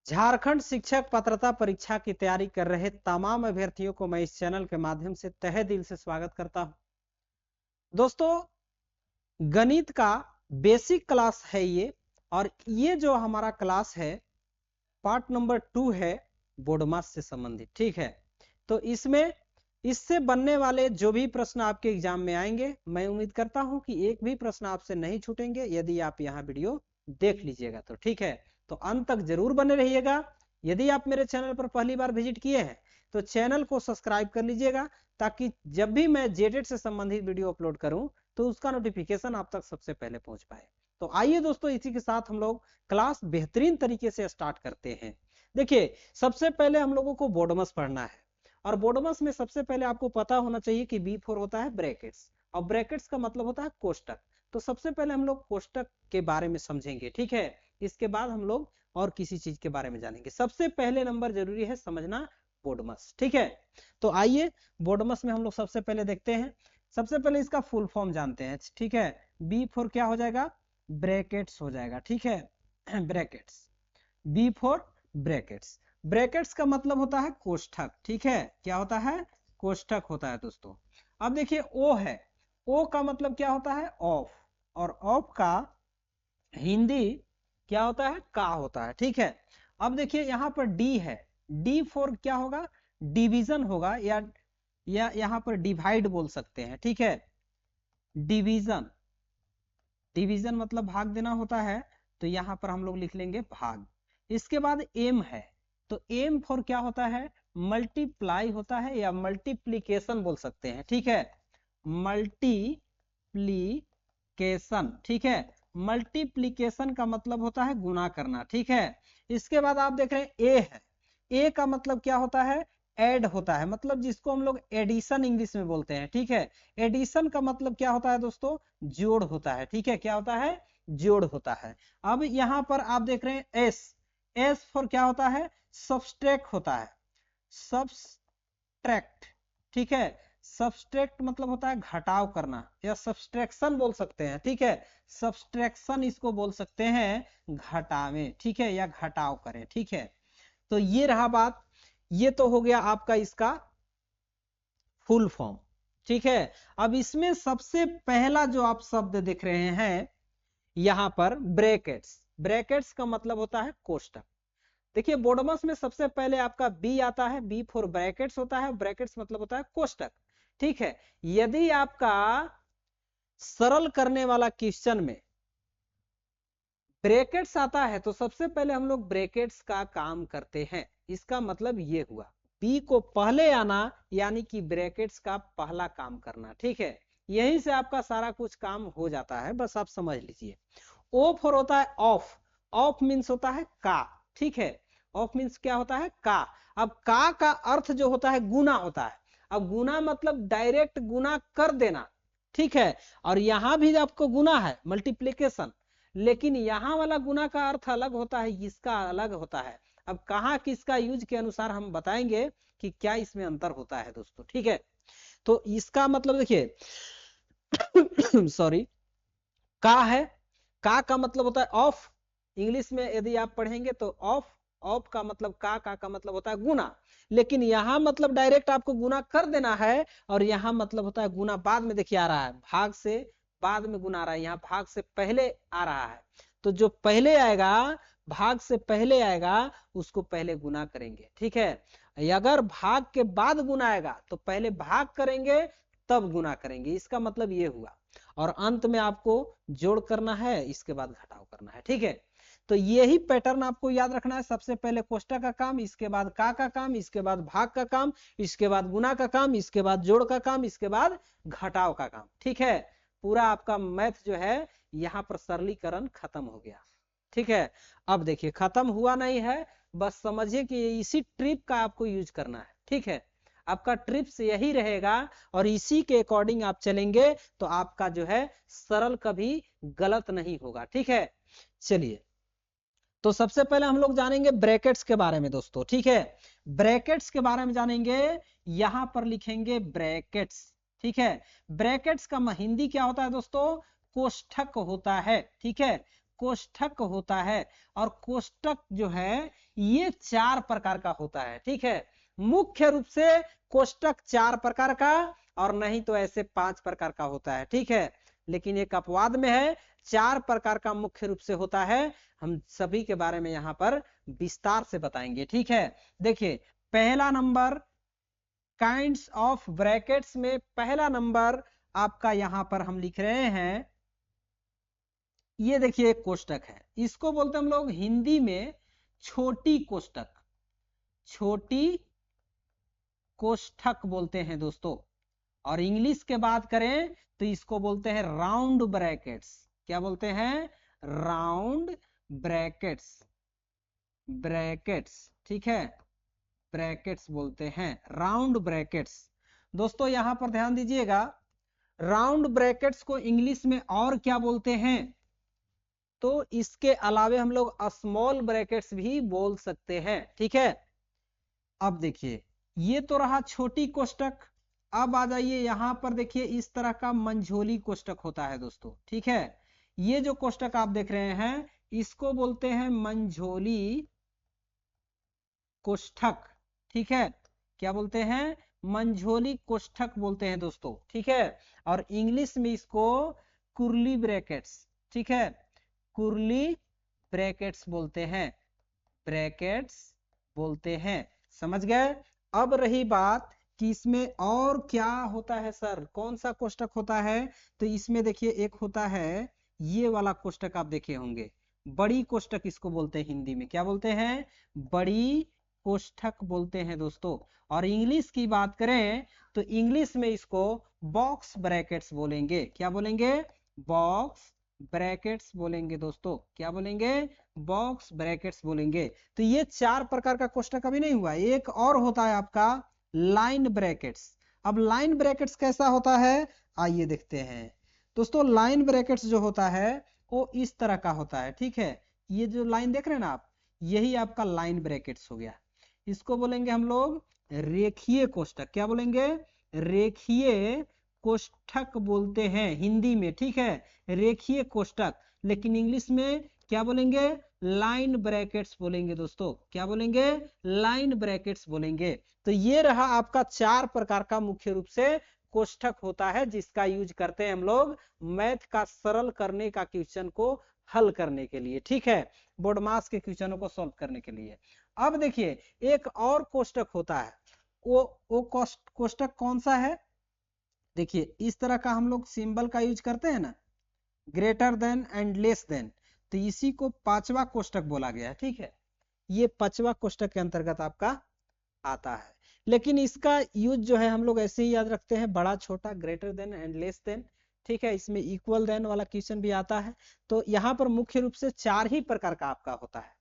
झारखंड शिक्षक पात्रता परीक्षा की तैयारी कर रहे तमाम अभ्यर्थियों को मैं इस चैनल के माध्यम से तहे दिल से स्वागत करता हूं। दोस्तों, गणित का बेसिक क्लास है ये, और ये जो हमारा क्लास है पार्ट नंबर 2 है बोर्ड मास से संबंधित। ठीक है, तो इसमें इससे बनने वाले जो भी प्रश्न आपके एग्जाम में आएंगे, मैं उम्मीद करता हूं कि एक भी प्रश्न आपसे नहीं छूटेंगे यदि आप यहाँ वीडियो देख लीजिएगा तो। ठीक है, तो अंत तक जरूर बने रहिएगा। यदि आप मेरे चैनल पर पहली बार विजिट किए हैं तो चैनल को सब्सक्राइब कर लीजिएगा, ताकि जब भी मैं जेटेड से संबंधित वीडियो अपलोड करूं तो उसका नोटिफिकेशन आप तक सबसे पहले पहुंच पाए। तो आइए दोस्तों, इसी के साथ हम लोग क्लास बेहतरीन तरीके से स्टार्ट करते हैं। देखिए, सबसे पहले हम लोगों को बोर्डमस पढ़ना है, और बोर्डमस में सबसे पहले आपको पता होना चाहिए कि B4 होता है ब्रैकेट्स, और ब्रैकेट्स का मतलब होता है कोष्टक। तो सबसे पहले हम लोग कोष्टक के बारे में समझेंगे। ठीक है, इसके बाद हम लोग और किसी चीज के बारे में जानेंगे। सबसे पहले नंबर जरूरी है समझना बोर्डमस। ठीक है, तो आइए बोर्डमस में हम लोग सबसे पहले देखते हैं। सबसे पहले इसका फुल फॉर्म जानते हैं। ठीक है, B4 क्या हो जाएगा? ब्रैकेट्स हो जाएगा। ठीक है, ब्रैकेट्स, B4 ब्रैकेट्स। ब्रैकेट्स का मतलब होता है कोष्ठक। ठीक है, क्या होता है? कोष्ठक होता है दोस्तों। अब देखिए O है, O का मतलब क्या होता है? ऑफ, और ऑफ का हिंदी क्या होता है? का होता है। ठीक है, अब देखिए यहाँ पर D है, D4 क्या होगा? डिवीजन होगा, या यहाँ पर डिवाइड बोल सकते हैं। ठीक है, डिवीजन, डिवीजन मतलब भाग देना होता है, तो यहाँ पर हम लोग लिख लेंगे भाग। इसके बाद एम है, तो एम फॉर क्या होता है? मल्टीप्लाई होता है, या मल्टीप्लीकेशन बोल सकते हैं। ठीक है, मल्टीप्लीकेशन। ठीक है, मल्टीप्लीकेशन का मतलब होता है गुना करना। ठीक है, इसके बाद आप देख रहे हैं ए है, ए का मतलब क्या होता है? ऐड होता है, मतलब जिसको हम लोग एडिशन इंग्लिश में बोलते हैं। ठीक है, एडिशन का मतलब क्या होता है दोस्तों? जोड़ होता है। ठीक है, क्या होता है? जोड़ होता है। अब यहाँ पर आप देख रहे हैं एस, एस फॉर क्या होता है? सबस्ट्रैक्ट होता है, सबस्ट्रैक्ट। ठीक है, सबस्ट्रैक्ट मतलब होता है घटाव करना, या सबस्ट्रैक्शन बोल सकते हैं। ठीक है, सबस्ट्रैक्शन इसको बोल सकते हैं घटावें। ठीक है, या घटाव करें। ठीक है, तो ये रहा बात, ये तो हो गया आपका इसका फुल फॉर्म। ठीक है, अब इसमें सबसे पहला जो आप शब्द देख रहे हैं यहां पर ब्रैकेट्स, ब्रैकेट्स का मतलब होता है कोष्टक। देखिए, बोर्डमस में सबसे पहले आपका बी आता है, B4 ब्रैकेट्स होता है, ब्रैकेट्स मतलब होता है कोष्टक। ठीक है, यदि आपका सरल करने वाला क्वेश्चन में ब्रैकेट्स आता है तो सबसे पहले हम लोग ब्रैकेट्स का काम करते हैं। इसका मतलब ये हुआ बी को पहले आना, यानी कि ब्रैकेट्स का पहला काम करना। ठीक है, यहीं से आपका सारा कुछ काम हो जाता है, बस आप समझ लीजिए। ओ फॉर होता है ऑफ, ऑफ मीन्स होता है का। ठीक है, ऑफ मीन्स क्या होता है? का। अब का अर्थ जो होता है गुना होता है। अब गुना मतलब डायरेक्ट गुना कर देना। ठीक है, और यहां भी आपको गुना है, मल्टीप्लीकेशन, लेकिन यहां वाला गुना का अर्थ अलग होता है, इसका अलग होता है। अब कहाँ किसका यूज के अनुसार हम बताएंगे कि क्या इसमें अंतर होता है दोस्तों। ठीक है, तो इसका मतलब देखिए सॉरी, का है, का मतलब होता है ऑफ। इंग्लिश में यदि आप पढ़ेंगे तो ऑफ, ऑफ का मतलब का मतलब होता है गुना, लेकिन यहां मतलब डायरेक्ट आपको गुना कर देना है, और यहां मतलब होता है गुना बाद में। देखिए आ रहा है, भाग से बाद में गुना आ रहा है, यहाँ भाग से पहले आ रहा है, तो जो पहले आएगा, भाग से पहले आएगा, उसको पहले गुना करेंगे। ठीक है, अगर भाग के बाद गुना आएगा तो पहले भाग करेंगे तब गुना करेंगे, इसका मतलब ये हुआ। और अंत में आपको जोड़ करना है, इसके बाद घटाव करना है। ठीक है, तो यही पैटर्न आपको याद रखना है। सबसे पहले कोष्टक का काम, इसके बाद का काम, इसके बाद भाग का काम, इसके बाद गुना का काम, इसके बाद जोड़ का काम, इसके बाद घटाव का काम। ठीक है, पूरा आपका मैथ जो है यहाँ पर सरलीकरण खत्म हो गया। ठीक है, अब देखिए खत्म हुआ नहीं है, बस समझिए कि इसी ट्रिप का आपको यूज करना है। ठीक है, आपका ट्रिप्स यही रहेगा, और इसी के अकॉर्डिंग आप चलेंगे तो आपका जो है सरल कभी गलत नहीं होगा। ठीक है, चलिए, तो सबसे पहले हम लोग जानेंगे ब्रैकेट्स के बारे में दोस्तों। ठीक है, ब्रैकेट्स के बारे में जानेंगे, यहां पर लिखेंगे ब्रैकेट्स। ठीक है, ब्रैकेट्स का हिंदी क्या होता है दोस्तों? कोष्ठक होता है। ठीक है, कोष्ठक होता है। और कोष्ठक जो है ये 4 प्रकार का होता है। ठीक है, मुख्य रूप से कोष्ठक 4 प्रकार का, और नहीं तो ऐसे 5 प्रकार का होता है। ठीक है, लेकिन एक अपवाद में है, 4 प्रकार का मुख्य रूप से होता है। हम सभी के बारे में यहाँ पर विस्तार से बताएंगे। ठीक है, देखिए पहला नंबर काइंड्स ऑफ ब्रैकेट्स में पहला नंबर आपका यहां पर हम लिख रहे हैं, ये देखिए एक कोष्ठक है, इसको बोलते हैं हम लोग हिंदी में छोटी कोष्ठक, छोटी कोष्ठक बोलते हैं दोस्तों। और इंग्लिश के बात करें तो इसको बोलते हैं राउंड ब्रैकेट्स। क्या बोलते हैं? Round brackets, brackets. ठीक है, ब्रैकेट्स बोलते हैं, राउंड ब्रैकेट्स। दोस्तों यहां पर ध्यान दीजिएगा, राउंड ब्रैकेट्स को इंग्लिश में और क्या बोलते हैं? तो इसके अलावे हम लोग स्मॉल ब्रैकेट्स भी बोल सकते हैं। ठीक है, अब देखिए ये तो रहा छोटी कोष्ठक। अब आ जाइए यहां पर, देखिए इस तरह का मंझोली कोष्ठक होता है दोस्तों। ठीक है, ये जो कोष्ठक आप देख रहे हैं इसको बोलते हैं मंझोली कोष्ठक। ठीक है, क्या बोलते हैं? मंझोली कोष्ठक बोलते हैं दोस्तों। ठीक है, और इंग्लिश में इसको कुर्ली ब्रैकेट्स, ठीक है, कुर्ली ब्रैकेट्स बोलते हैं, ब्रैकेट्स बोलते हैं। समझ गए? अब रही बात कि इसमें और क्या होता है सर, कौन सा कोष्ठक होता है? तो इसमें देखिए एक होता है ये वाला कोष्ठक, आप देखे होंगे बड़ी कोष्ठक, इसको बोलते हैं हिंदी में, क्या बोलते हैं? बड़ी कोष्ठक बोलते हैं दोस्तों। और इंग्लिश की बात करें तो इंग्लिश में इसको बॉक्स ब्रैकेट्स बोलेंगे। क्या बोलेंगे? बॉक्स ब्रैकेट्स बोलेंगे दोस्तों। क्या बोलेंगे? बॉक्स ब्रैकेट्स बोलेंगे। तो ये 4 प्रकार का कोष्ठक अभी नहीं हुआ, एक और होता है आपका लाइन ब्रैकेट्स। अब लाइन ब्रैकेट्स कैसा होता है, आइए देखते हैं दोस्तों। लाइन ब्रैकेट्स जो होता है वो इस तरह का होता है। ठीक है, ये जो लाइन देख रहे हैं ना आप, यही आपका लाइन ब्रैकेट्स हो गया। इसको बोलेंगे हम लोग रेखीय कोष्ठक। क्या बोलेंगे? रेखीय कोष्ठक बोलते हैं हिंदी में। ठीक है, रेखीय कोष्ठक, लेकिन इंग्लिश में क्या बोलेंगे? लाइन ब्रैकेट्स बोलेंगे दोस्तों। क्या बोलेंगे? लाइन ब्रैकेट्स बोलेंगे। तो ये रहा आपका 4 प्रकार का मुख्य रूप से कोष्ठक होता है, जिसका यूज करते हैं हम लोग मैथ का सरल करने का क्वेश्चन को हल करने के लिए। ठीक है, बोर्ड मास के क्वेश्चनों को सॉल्व करने के लिए। अब देखिए एक और कोष्ठक होता है, वो कोष्ठक कौन सा है? देखिए इस तरह का हम लोग सिंबल का यूज करते हैं ना, greater than and less than, तो इसी को 5वां कोष्ठक बोला गया है। ठीक है, ये 5वां कोष्ठक के अंतर्गत आपका आता है। लेकिन इसका यूज जो है हम लोग ऐसे ही याद रखते हैं, बड़ा छोटा, greater than and less than. ठीक है, इसमें इक्वल देन वाला क्वेश्चन भी आता है। तो यहाँ पर मुख्य रूप से 4 ही प्रकार का आपका होता है।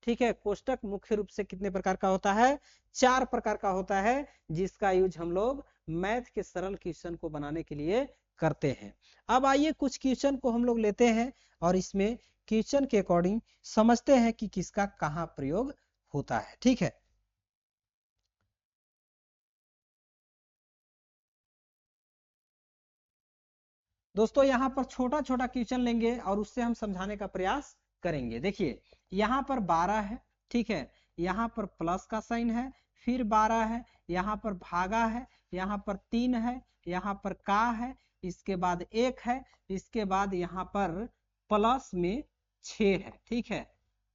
ठीक है, कोष्ठक मुख्य रूप से कितने प्रकार का होता है? 4 प्रकार का होता है, जिसका यूज हम लोग मैथ के सरल क्वेश्चन को बनाने के लिए करते हैं। अब आइए कुछ क्वेश्चन को हम लोग लेते हैं और इसमें क्वेश्चन के अकॉर्डिंग समझते हैं कि किसका कहां प्रयोग होता है। ठीक है, दोस्तों यहाँ पर छोटा छोटा क्वेश्चन लेंगे और उससे हम समझाने का प्रयास करेंगे। देखिए यहाँ पर 12 है। ठीक है, यहाँ पर प्लस का साइन है, फिर 12 है, यहाँ पर भागा है, यहाँ पर 3 है, यहाँ पर का है, इसके बाद 1 है, इसके बाद यहाँ पर प्लस में 6 है। ठीक है,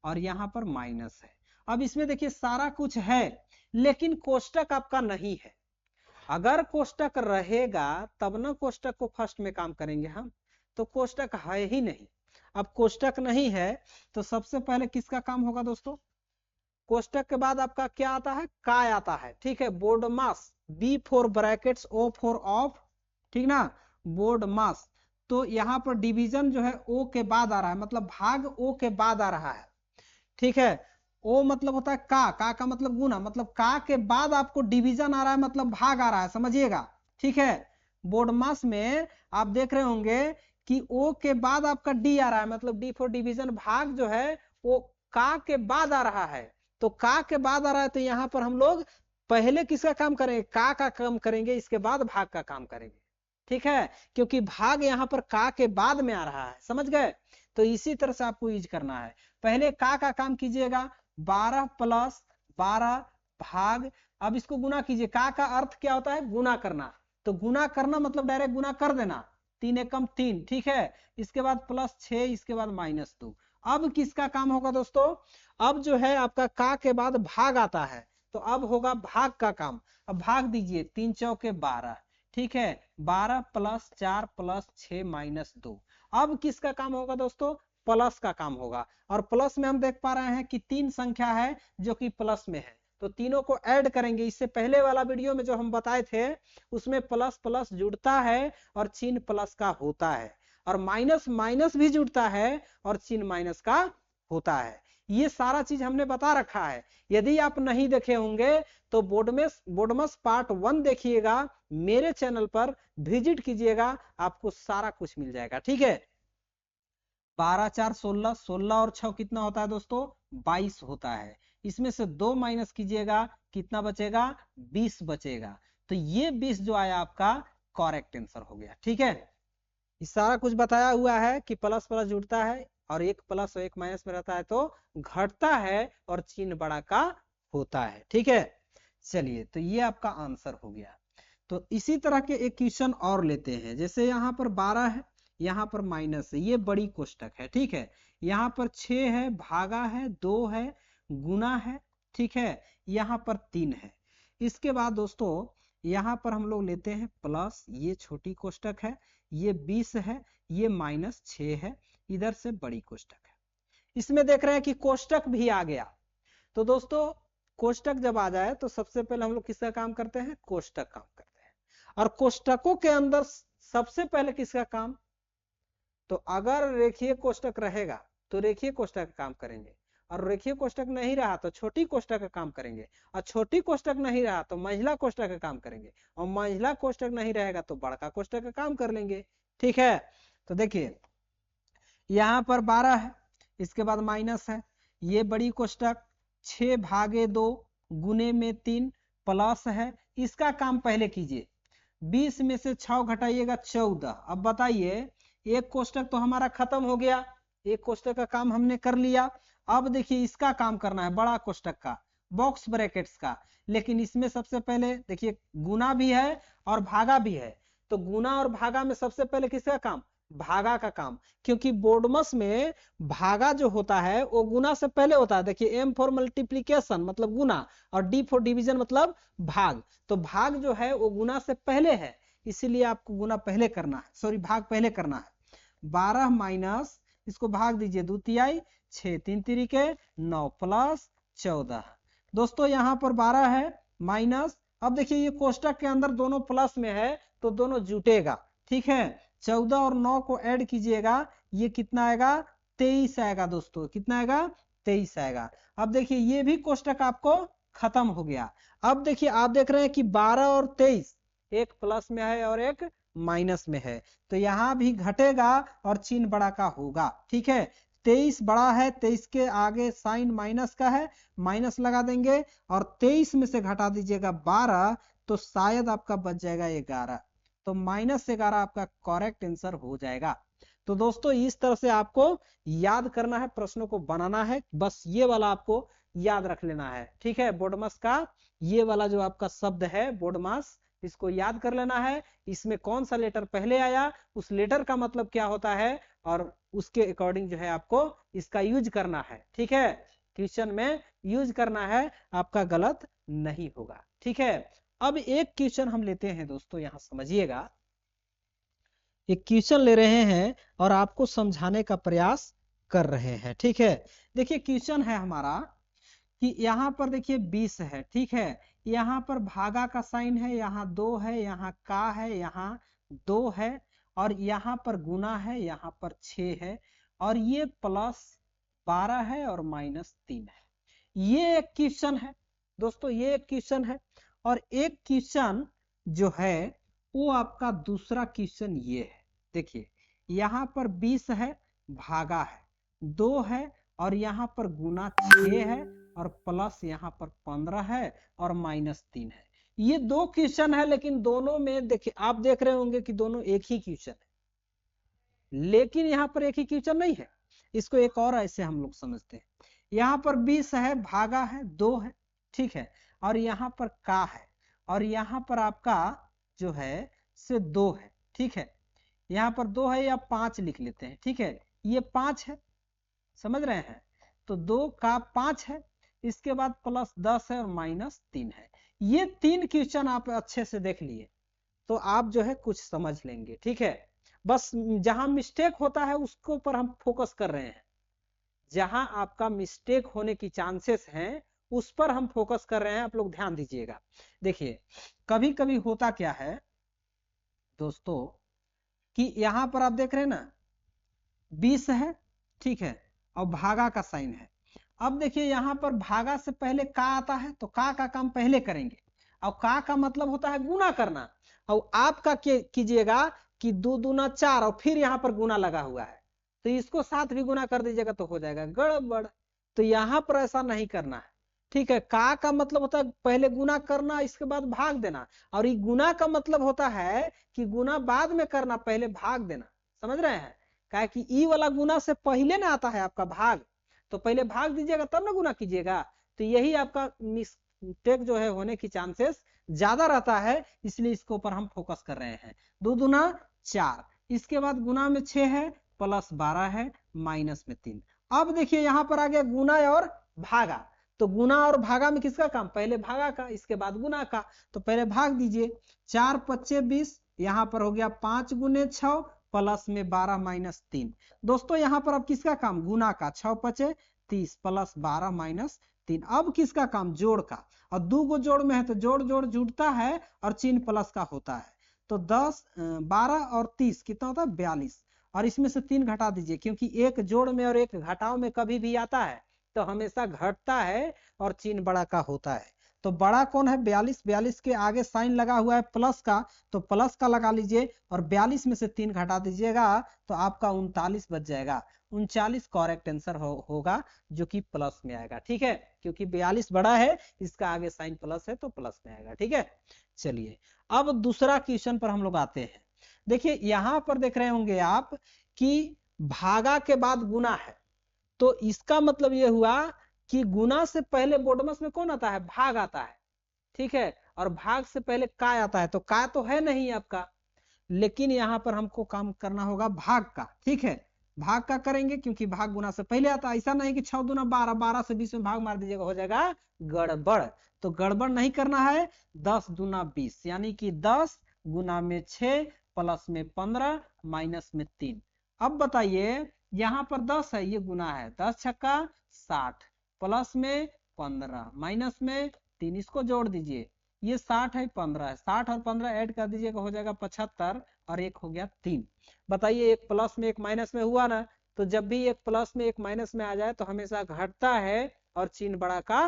और यहाँ पर माइनस है। अब इसमें देखिए सारा कुछ है, लेकिन कोष्ठक आपका नहीं है। अगर कोष्ठक रहेगा तब ना कोष्ठक को फर्स्ट में काम करेंगे हम, तो कोष्ठक है ही नहीं। अब कोष्ठक नहीं है तो सबसे पहले किसका काम होगा दोस्तों? कोष्ठक के बाद आपका क्या आता है? का आता है। ठीक है, BODMAS, B for brackets, O for of, ठीक ना, बोर्ड मास। तो यहाँ पर डिवीजन जो है ओ के बाद आ रहा है, मतलब भाग ओ के बाद आ रहा है। ठीक है, ओ मतलब होता है का मतलब गुना, मतलब का के बाद आपको डिवीजन आ रहा है, मतलब भाग आ रहा है, समझिएगा। ठीक है, बोर्ड मास में आप देख रहे होंगे कि ओ के बाद आपका डी आ रहा है, मतलब डी फॉर डिवीजन, भाग जो है वो का के बाद आ रहा है। तो का के बाद आ रहा है तो यहाँ पर हम लोग पहले किसका काम करेंगे? का काम करेंगे, इसके बाद भाग का काम करेंगे। ठीक है, क्योंकि भाग यहाँ पर का के बाद में आ रहा है, समझ गए? तो इसी तरह से आपको यूज करना है। पहले का काम कीजिएगा, 12 प्लस 12 भाग, अब इसको गुना कीजिए। का अर्थ क्या होता है? गुना करना। तो गुना करना मतलब डायरेक्ट गुना कर देना, 3 एकम 3, ठीक है। इसके बाद प्लस 6, इसके बाद -2। अब किसका काम होगा दोस्तों? अब जो है आपका का के बाद भाग आता है, तो अब होगा भाग का काम। अब भाग दीजिए, 3 चौके 12, ठीक है। 12 प्लस 4 प्लस 6 -2। अब किसका काम होगा दोस्तों? प्लस का काम होगा। और प्लस में हम देख पा रहे हैं कि 3 संख्या है जो कि प्लस में है, तो तीनों को ऐड करेंगे। इससे पहले वाला वीडियो में जो हम बताए थे उसमें प्लस प्लस जुड़ता है और चिन्ह प्लस का होता है, और माइनस माइनस भी जुड़ता है और चिन्ह माइनस का होता है। ये सारा चीज हमने बता रखा है। यदि आप नहीं देखे होंगे तो बोडमस पार्ट 1 देखिएगा, मेरे चैनल पर विजिट कीजिएगा, आपको सारा कुछ मिल जाएगा, ठीक है। 12 4 16, 16 और 6 कितना होता है दोस्तों? 22 होता है। इसमें से 2 माइनस कीजिएगा, कितना बचेगा? 20 बचेगा। तो ये 20 जो आया आपका करेक्ट आंसर हो गया, ठीक है। ये सारा कुछ बताया हुआ है कि प्लस प्लस जुड़ता है और एक प्लस और एक माइनस में रहता है तो घटता है और चिन्ह बड़ा का होता है, ठीक है। चलिए, तो ये आपका आंसर हो गया। तो इसी तरह के एक क्वेश्चन और लेते हैं। जैसे यहाँ पर 12 है, यहाँ पर माइनस है, ये बड़ी कोष्टक है, ठीक है। यहाँ पर 6 है, भागा है, 2 है, गुना है, ठीक है। यहाँ पर 3 है। इसके बाद दोस्तों यहाँ पर हम लोग लेते हैं प्लस, ये छोटी कोष्टक है, ये 20 है, ये -6 है, इधर से बड़ी कोष्टक है। इसमें देख रहे हैं कि कोष्टक भी आ गया। तो दोस्तों कोष्टक जब आ जाए तो सबसे पहले हम लोग किसका काम करते हैं? कोष्टक काम करते हैं। और कोष्टकों के अंदर सबसे पहले किसका काम? तो अगर रेखीय कोष्टक रहेगा तो रेखीय कोष्टक का काम करेंगे, और रेखीय कोष्टक नहीं रहा तो छोटी कोष्टक का काम करेंगे, और छोटी कोष्टक नहीं रहा तो महिला कोष्टक का काम करेंगे, और महिला कोष्टक नहीं रहेगा तो बड़का कोष्टक का काम कर लेंगे, ठीक है। तो देखिए यहाँ पर 12 है, इसके बाद माइनस है, ये बड़ी कोष्टक 6 भागे 2 गुने में 3 प्लस है, इसका काम पहले कीजिए। 20 में से 6 घटाइएगा 14। अब बताइए, एक कोष्टक तो हमारा खत्म हो गया, एक कोष्टक का काम हमने कर लिया। अब देखिए इसका काम करना है, बड़ा कोष्टक का, बॉक्स ब्रैकेट्स का। लेकिन इसमें सबसे पहले देखिए गुना भी है और भागा भी है, तो गुना और भागा में सबसे पहले किसका काम? भागा का काम, क्योंकि बोडमस में भागा जो होता है वो गुना से पहले होता है। देखिए M फॉर मल्टीप्लीकेशन मतलब गुना, और D फॉर डिवीजन मतलब भाग। तो भाग जो है वो गुना से पहले है, इसीलिए आपको गुना पहले करना है, सॉरी भाग पहले करना है। 12 माइनस, इसको भाग दीजिए, 2 तिहाई 6, 3 तिरिके 9 प्लस 14। दोस्तों यहाँ पर 12 है माइनस, अब देखिए ये कोष्टक के अंदर दोनों प्लस में है तो दोनों जुटेगा, ठीक है। 14 और 9 को ऐड कीजिएगा, ये कितना आएगा? 23 आएगा दोस्तों, कितना आएगा? 23 आएगा। अब देखिए ये भी कोष्टक आपको खत्म हो गया। अब देखिए आप देख रहे हैं कि 12 और 23 एक प्लस में है और एक माइनस में है, तो यहाँ भी घटेगा और चिन्ह बड़ा का होगा, ठीक है। 23 बड़ा है, 23 के आगे साइन माइनस का है, माइनस लगा देंगे, और 23 में से घटा दीजिएगा 12, तो शायद आपका बच जाएगा 11। तो -11 आपका करेक्ट आंसर हो जाएगा। तो दोस्तों इस तरह से आपको याद करना है, प्रश्नों को बनाना है, बस ये वाला आपको याद रख लेना है, ठीक है। बोडमस का ये वाला जो आपका शब्द है बोडमस, इसको याद कर लेना है। इसमें कौन सा लेटर पहले आया, उस लेटर का मतलब क्या होता है, और उसके अकॉर्डिंग जो है आपको इसका यूज करना है, ठीक है। क्वेश्चन में यूज करना है, आपका गलत नहीं होगा, ठीक है। अब एक क्वेश्चन हम लेते हैं दोस्तों, यहां समझिएगा। एक क्वेश्चन ले रहे हैं और आपको समझाने का प्रयास कर रहे हैं, ठीक है। देखिए क्वेश्चन है हमारा कि यहाँ पर देखिए 20 है, ठीक है। यहाँ पर भागा का साइन है, यहाँ 2 है, यहाँ का है, यहाँ 2 है, और यहाँ पर गुना है, यहाँ पर 6 है, और ये प्लस 12 है और -3 है। ये एक क्वेश्चन है दोस्तों, ये एक क्वेश्चन है। और एक क्वेश्चन जो है वो आपका दूसरा क्वेश्चन ये है। देखिए यहाँ पर 20 है, भागा है, 2 है, और यहाँ पर गुना 6 है, और प्लस यहाँ पर 15 है और -3 है। ये दो क्वेश्चन है, लेकिन दोनों में देखिए आप देख रहे होंगे कि दोनों एक ही क्वेश्चन है, लेकिन यहाँ पर एक ही क्वेश्चन नहीं है। इसको एक और ऐसे हम लोग समझते हैं, यहाँ पर 20 है, भागा है 2 है, ठीक है, और यहाँ पर का है, और यहाँ पर आपका जो है से 2 है, ठीक है, यहाँ पर 2 है या 5 लिख लेते हैं, ठीक है, ये 5 है, समझ रहे हैं, तो 2 का 5 है, इसके बाद प्लस 10 है और माइनस 3 है। ये 3 क्वेश्चन आप अच्छे से देख लिए तो आप जो है कुछ समझ लेंगे, ठीक है। बस जहां मिस्टेक होता है उसको पर हम फोकस कर रहे हैं, जहां आपका मिस्टेक होने की चांसेस हैं उस पर हम फोकस कर रहे हैं, आप लोग ध्यान दीजिएगा। देखिए कभी कभी होता क्या है दोस्तों कि यहां पर आप देख रहे हैं ना 20 है, ठीक है, और भागा का साइन है। अब देखिए यहाँ पर भागा से पहले का आता है तो का काम पहले करेंगे, और का मतलब होता है गुना करना, और आपका कीजिएगा कि 2 दूना 4 और फिर यहाँ पर गुना लगा हुआ है, तो इसको साथ भी गुना कर दीजिएगा तो हो जाएगा गड़बड़। तो यहाँ पर ऐसा नहीं करना है, ठीक है। का मतलब होता है पहले गुना करना इसके बाद भाग देना, और ये गुना का मतलब होता है कि गुना बाद में करना, पहले भाग देना, समझ रहे हैं। क्या कि ई वाला गुना से पहले ना आता है आपका भाग, तो पहले भाग दीजिएगा तब ना गुना कीजिएगा, तो यही आपका मिस्टेक जो है होने की चांसेस ज्यादा रहता है, इसलिए इसके ऊपर हम फोकस कर रहे हैं। 2 दूना 4, इसके बाद गुना में 6 है, प्लस 12 है, माइनस में 3। अब देखिए यहाँ पर आ गया गुना और भागा, तो गुना और भागा में किसका काम, पहले भागा का इसके बाद गुना का, तो पहले भाग दीजिए, 4 पच्चे 20, यहाँ पर हो गया 5 गुने 6 प्लस में 12 माइनस 3। दोस्तों यहाँ पर अब किसका काम, गुना का, 6 पचे 30 प्लस 12 माइनस 3। अब किसका काम, जोड़ का, और 2 को जोड़ में है तो जोड़ जोड़ जुड़ता है और चिन्ह प्लस का होता है, तो 10 12 और 30 कितना होता है 42, और इसमें से 3 घटा दीजिए, क्योंकि एक जोड़ में और एक घटाव में कभी भी आता है तो हमेशा घटता है और चिन्ह बड़ा का होता है। तो बड़ा कौन है 42, 42 के आगे साइन लगा हुआ है प्लस का, तो प्लस का लगा लीजिए, और 42 में से 3 घटा दीजिएगा तो आपका 39 बच जाएगा। 39 करेक्ट आंसर होगा जो कि प्लस में आएगा, ठीक है, क्योंकि 42 बड़ा है, इसका आगे साइन प्लस है तो प्लस में आएगा, ठीक है। चलिए अब दूसरा क्वेश्चन पर हम लोग आते हैं। देखिए यहां पर देख रहे होंगे आप कि भागा के बाद गुना है, तो इसका मतलब यह हुआ कि गुना से पहले बोर्डमस में कौन आता है, भाग आता है, ठीक है, और भाग से पहले का आता है, तो का तो है नहीं आपका, लेकिन यहां पर हमको काम करना होगा भाग का, ठीक है, भाग का करेंगे क्योंकि भाग गुना से पहले आता है। ऐसा नहीं कि 6 दूना 12, 12 से 20 में भाग मार दीजिएगा, हो जाएगा गड़बड़, तो गड़बड़ नहीं करना है। 10 दूना 20 यानी कि 10 गुना में 6 प्लस में 15 माइनस में 3। अब बताइए यहाँ पर 10 है, ये गुना है, 10 छक्का 60 प्लस में 15 माइनस में 3, इसको जोड़ दीजिए, ये 60 है 15 है, 60 और 15 ऐड कर दीजिएगा हो जाएगा 75, और एक हो गया 3। बताइए एक प्लस में एक माइनस में हुआ ना, तो जब भी एक प्लस में एक माइनस में आ जाए तो हमेशा घटता है और चिन्ह बड़ा का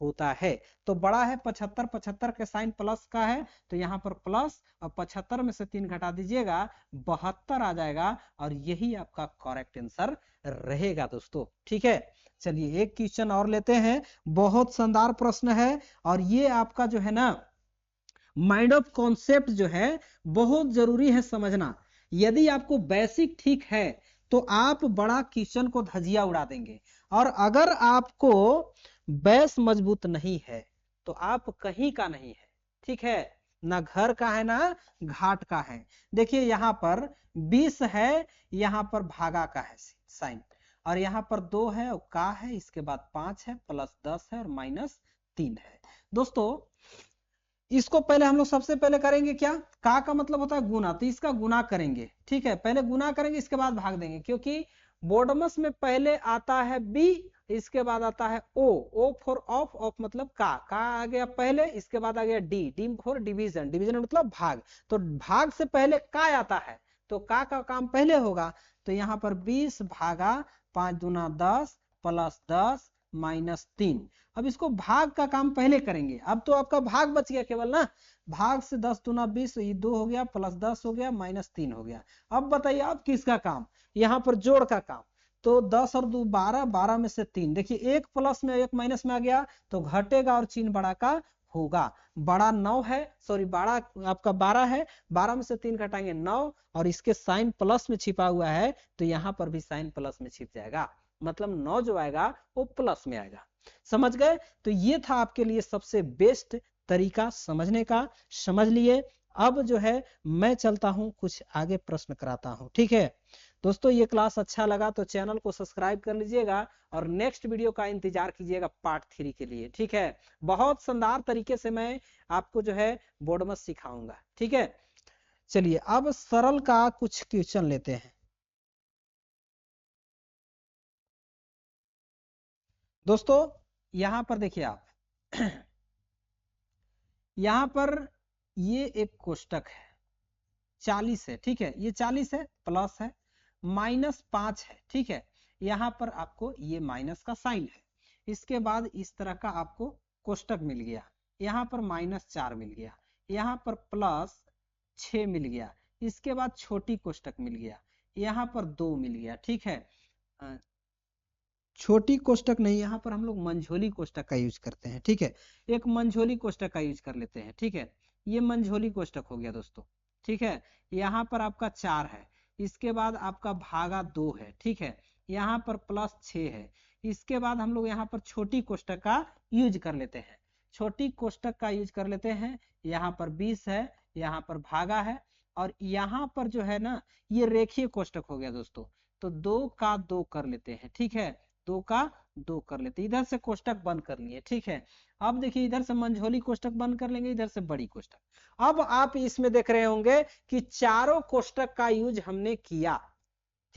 होता है। तो बड़ा है 75, 75 के साइन प्लस का है, तो यहाँ पर प्लस, और 75 में से 3 घटा दीजिएगा 72 आ जाएगा, और यही आपका करेक्ट आंसर रहेगा दोस्तों, ठीक है। चलिए एक क्वेश्चन और लेते हैं, बहुत शानदार प्रश्न है, और ये आपका जो है ना माइंड ऑफ कॉन्सेप्ट जो है बहुत जरूरी है समझना। यदि आपको बेसिक ठीक है तो आप बड़ा क्वेश्चन को धजिया उड़ा देंगे, और अगर आपको बेस मजबूत नहीं है तो आप कहीं का नहीं है, ठीक है, ना घर का है ना घाट का है। देखिए यहाँ पर 20 है, यहाँ पर भागा का है साइन, और यहाँ पर 2 है और का है, इसके बाद 5 है, प्लस 10 है और माइनस 3 है। दोस्तों इसको पहले हम लोग सबसे पहले करेंगे क्या, का मतलब होता है गुना, तो इसका गुना करेंगे, ठीक है, पहले गुना करेंगे इसके बाद भाग देंगे, क्योंकि बोर्डमस में पहले आता है बी, इसके बाद आता है ओ फॉर ऑफ, ऑफ मतलब का आ गया पहले, इसके बाद आ गया डी फॉर डिवीजन, डिवीजन मतलब भाग, तो भाग से पहले का आता है तो का काम पहले होगा, तो यहाँ पर 20 भागा 5 दूना 10 प्लस 10 माइनस 3। अब इसको भाग का काम पहले करेंगे, अब तो आपका भाग बच गया केवल ना, भाग से 10 दूना 20, ये 2 हो गया, प्लस 10 हो गया, माइनस 3 हो गया। अब बताइए अब किसका काम, यहाँ पर जोड़ का काम, तो 10 और 2 12, 12 में से 3, देखिए एक प्लस में एक माइनस में आ गया तो घटेगा और चिन्ह बड़ा का होगा। बड़ा 9 है, सॉरी बड़ा आपका 12 है, 12 में से 3 घटाएंगे 9, और इसके साइन प्लस में छिपा हुआ है तो यहाँ पर भी साइन प्लस में छिप जाएगा, मतलब 9 जो आएगा वो प्लस में आएगा। समझ गए? तो ये था आपके लिए सबसे बेस्ट तरीका समझने का, समझ लिए। अब जो है मैं चलता हूं, कुछ आगे प्रश्न कराता हूं, ठीक है दोस्तों। ये क्लास अच्छा लगा तो चैनल को सब्सक्राइब कर लीजिएगा और नेक्स्ट वीडियो का इंतजार कीजिएगा पार्ट 3 के लिए, ठीक है। बहुत शानदार तरीके से मैं आपको जो है बोर्डमस सिखाऊंगा, ठीक है। चलिए अब सरल का कुछ क्वेश्चन लेते हैं। दोस्तों यहां पर देखिए आप यहां पर ये एक कोष्टक है, 40 है, ठीक है, ये 40 है, प्लस है, -5 है, ठीक है। यहां पर आपको ये माइनस का साइन है, इसके बाद इस तरह का आपको कोष्टक मिल गया, यहाँ पर -4 मिल गया, यहाँ पर +6 मिल गया, इसके बाद छोटी कोष्टक मिल गया, यहाँ पर 2 मिल गया, ठीक है। छोटी कोष्टक नहीं, यहाँ पर हम लोग मंझोली कोष्टक का यूज करते हैं, ठीक है। एक मंझोली कोष्टक का यूज कर लेते हैं, ठीक है। ये मंझोली कोष्टक हो गया दोस्तों, ठीक है। यहाँ पर आपका 4 है, इसके बाद आपका भागा 2 है, ठीक है। यहाँ पर +6 है, इसके बाद हम लोग यहाँ पर छोटी कोष्टक का यूज कर लेते हैं, छोटी कोष्टक का यूज कर लेते हैं। यहाँ पर 20 है, यहाँ पर भागा है, और यहाँ पर जो है ना ये रेखीय कोष्टक हो गया दोस्तों, तो 2 का 2 कर लेते हैं, ठीक है। 2 का 2 कर लेते, इधर से कोष्टक बंद कर लिए, ठीक है। अब देखिए इधर से मंझोली कोष्टक बंद कर लेंगे, इधर से बड़ी कोष्टक। अब आप इसमें देख रहे होंगे कि चारों कोष्टक का यूज हमने किया,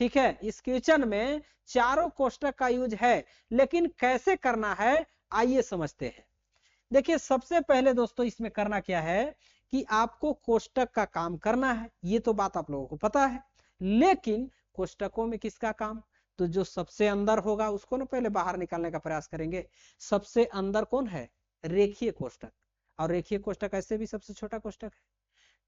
ठीक है। इस क्वेश्चन में चारों कोष्टक का यूज है, लेकिन कैसे करना है आइए समझते हैं। देखिए सबसे पहले दोस्तों इसमें करना क्या है कि आपको कोष्टक का काम करना है, ये तो बात आप लोगों को पता है, लेकिन कोष्टकों में किसका काम, तो जो सबसे अंदर होगा उसको ना पहले बाहर निकालने का प्रयास करेंगे। सबसे अंदर कौन है, रेखीय कोष्टक, और रेखीय कोष्टक ऐसे भी सबसे छोटा कोष्टक है,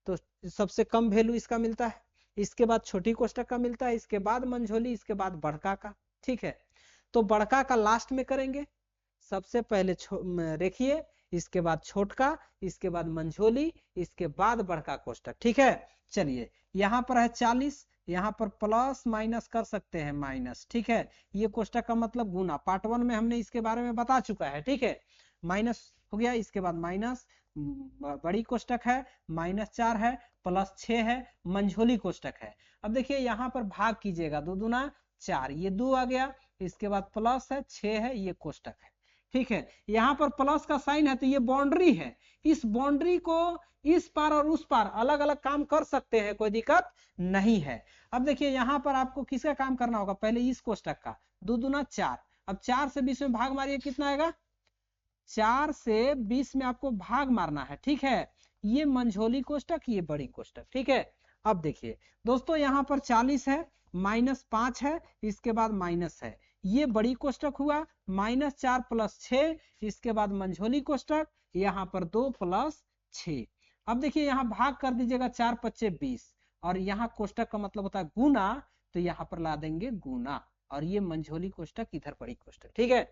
तो सबसे कम वैल्यू इसका मिलता है, इसके बाद छोटी कोष्टक का मिलता है, इसके बाद मंझोली, इसके बाद बड़का का, ठीक है। तो बड़का का लास्ट में करेंगे, सबसे पहले रेखीय, इसके बाद छोटका, इसके बाद मंझोली, इसके बाद बड़का कोष्टक, ठीक है। चलिए यहाँ पर है 40, यहाँ पर प्लस माइनस कर सकते हैं माइनस, ठीक है। ये कोष्टक का मतलब गुना, पार्ट 1 में हमने इसके बारे में बता चुका है, ठीक है। माइनस हो गया, इसके बाद माइनस, बड़ी कोष्टक है, -4 है, +6 है, मंझोली कोष्टक है। अब देखिए यहाँ पर भाग कीजिएगा, 2 दूना 4, ये 2 आ गया, इसके बाद प्लस है, 6 है, ये कोष्टक है, ठीक है। यहाँ पर प्लस का साइन है तो ये बाउंड्री है, इस बाउंड्री को इस पार और उस पार अलग अलग काम कर सकते हैं, कोई दिक्कत नहीं है। अब देखिए यहाँ पर आपको किसका काम करना होगा, पहले इस कोष्टक का, 2 दूना 4, अब 4 से 20 में भाग मारिए, कितना आएगा, 4 से 20 में आपको भाग मारना है, ठीक है। ये मंझोली कोष्टक, ये बड़ी कोष्टक, ठीक है। अब देखिए दोस्तों यहाँ पर 40 है, -5 है, इसके बाद माइनस है, ये बड़ी कोष्टक हुआ, -4 + 6, इसके बाद मंझोली कोष्टक, यहाँ पर 2 + 6। अब देखिए यहाँ भाग कर दीजिएगा, 4 × 5 = 20, और यहाँ कोष्टक का मतलब होता है गुना, तो यहाँ पर ला देंगे गुना, और ये मंझोली कोष्टक, इधर बड़ी कोष्टक, ठीक है।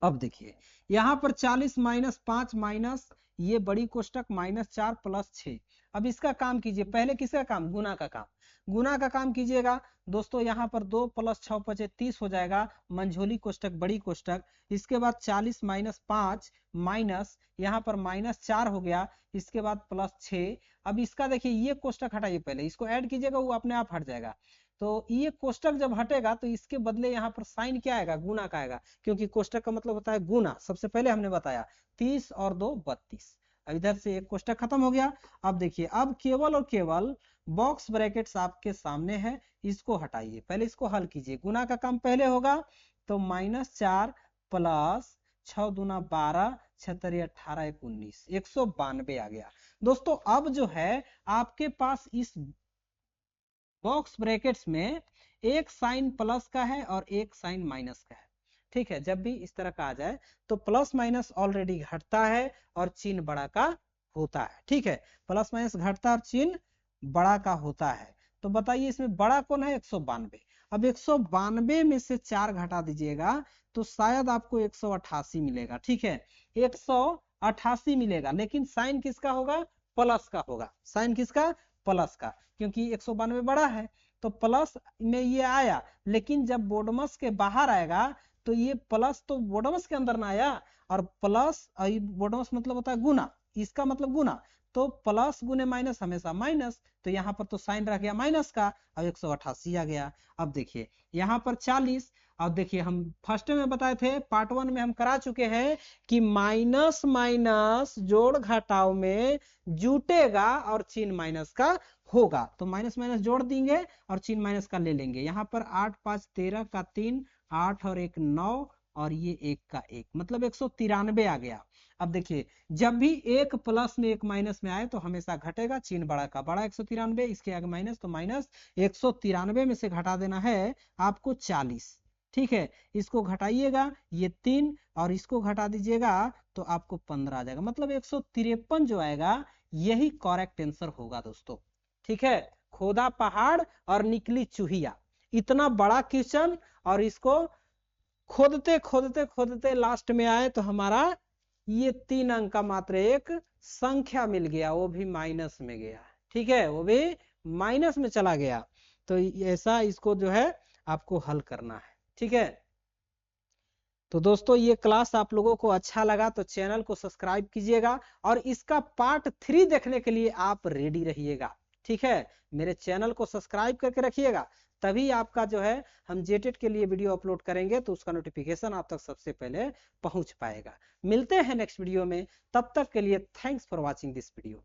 अब देखिए यहाँ पर 40 - 5 माइनस ये बड़ी कोष्टक, -4 + 6। अब इसका काम कीजिए, पहले किसका काम, गुना का काम, गुना का काम कीजिएगा दोस्तों। यहाँ पर 2 + 6 = 30 हो जाएगा, मंझोली कोष्टक, बड़ी कोष्टक। इसके बाद 40 - 5 माइनस, यहाँ पर -4 हो गया, इसके बाद +6। अब इसका देखिए ये कोष्टक हटाइए, पहले इसको ऐड कीजिएगा, वो अपने आप हट जाएगा। तो ये कोष्टक जब हटेगा तो इसके बदले यहाँ पर साइन क्या आएगा, गुना का आएगा, क्योंकि कोष्टक का मतलब होता है गुना, सबसे पहले हमने बताया। 30 और 2 32। अब इधर से एक कोष्टक खत्म हो गया। अब देखिए अब केवल और केवल बॉक्स ब्रैकेट्स आपके सामने है, इसको हटाइए, पहले इसको हल कीजिए। गुना का काम पहले होगा, तो -4 + 6 दूना 12, 6 × 18 = 19, 192 आ गया दोस्तों। अब जो है आपके पास इस बॉक्स ब्रैकेट्स में एक साइन प्लस का है और एक साइन माइनस का है, ठीक है। जब भी इस तरह का आ जाए तो प्लस माइनस ऑलरेडी घटता है और चिन्ह बड़ा का होता है, ठीक है। प्लस माइनस घटता और चिन्ह बड़ा का होता है। तो बताइए इसमें बड़ा कौन है, 192। अब 192 में से 4 घटा दीजिएगा तो शायद आपको 188 मिलेगा, ठीक है। 188 मिलेगा, लेकिन साइन किसका होगा, प्लस का होगा। साइन किसका, प्लस का, क्योंकि 192 बड़ा है तो प्लस में ये आया, लेकिन जब बोडमस के बाहर आएगा तो ये प्लस तो बोडमस के अंदर ना आया, और प्लस बोडमस मतलब होता है गुना, इसका मतलब गुना, तो प्लस गुने माइनस हमेशा माइनस, तो यहाँ पर तो साइन रह गया माइनस का, अब 188 आ गया। अब देखिए यहाँ पर 40, अब देखिए हम फर्स्ट में बताए थे, पार्ट 1 में हम करा चुके हैं कि माइनस माइनस जोड़ घटाव में जुटेगा और चिन्ह माइनस का होगा, तो माइनस माइनस जोड़ देंगे और चिन्ह माइनस का ले लेंगे। यहाँ पर 8 5 13 का 3, 8 और 1 9, और ये 1 का 1, मतलब 193 आ गया। अब देखिए जब भी एक प्लस में एक माइनस में आए तो हमेशा घटेगा, चिन्ह बड़ा का बड़ा 193, इसके आगे माइनस, तो माइनस 193 में से घटा देना है आपको 40। ठीक है, इसको घटाइएगा ये 3 और इसको घटा दीजिएगा तो आपको 15 आ जाएगा, मतलब 153 जो आएगा यही करेक्ट आंसर होगा दोस्तों। ठीक है, खोदा पहाड़ और निकली चूहिया, इतना बड़ा क्वेश्चन, और इसको खोदते खोदते खोदते लास्ट में आए तो हमारा ये 3 अंक का मात्र एक संख्या मिल गया, वो भी माइनस में गया। ठीक है, वो भी माइनस में चला गया। तो ऐसा इसको जो है आपको हल करना है। ठीक है, तो दोस्तों ये क्लास आप लोगों को अच्छा लगा तो चैनल को सब्सक्राइब कीजिएगा, और इसका पार्ट 3 देखने के लिए आप रेडी रहिएगा। ठीक है, मेरे चैनल को सब्सक्राइब करके रखिएगा, तभी आपका जो है हम जेटेट के लिए वीडियो अपलोड करेंगे तो उसका नोटिफिकेशन आप तक सबसे पहले पहुंच पाएगा। मिलते हैं नेक्स्ट वीडियो में, तब तक के लिए thanks for watching this video.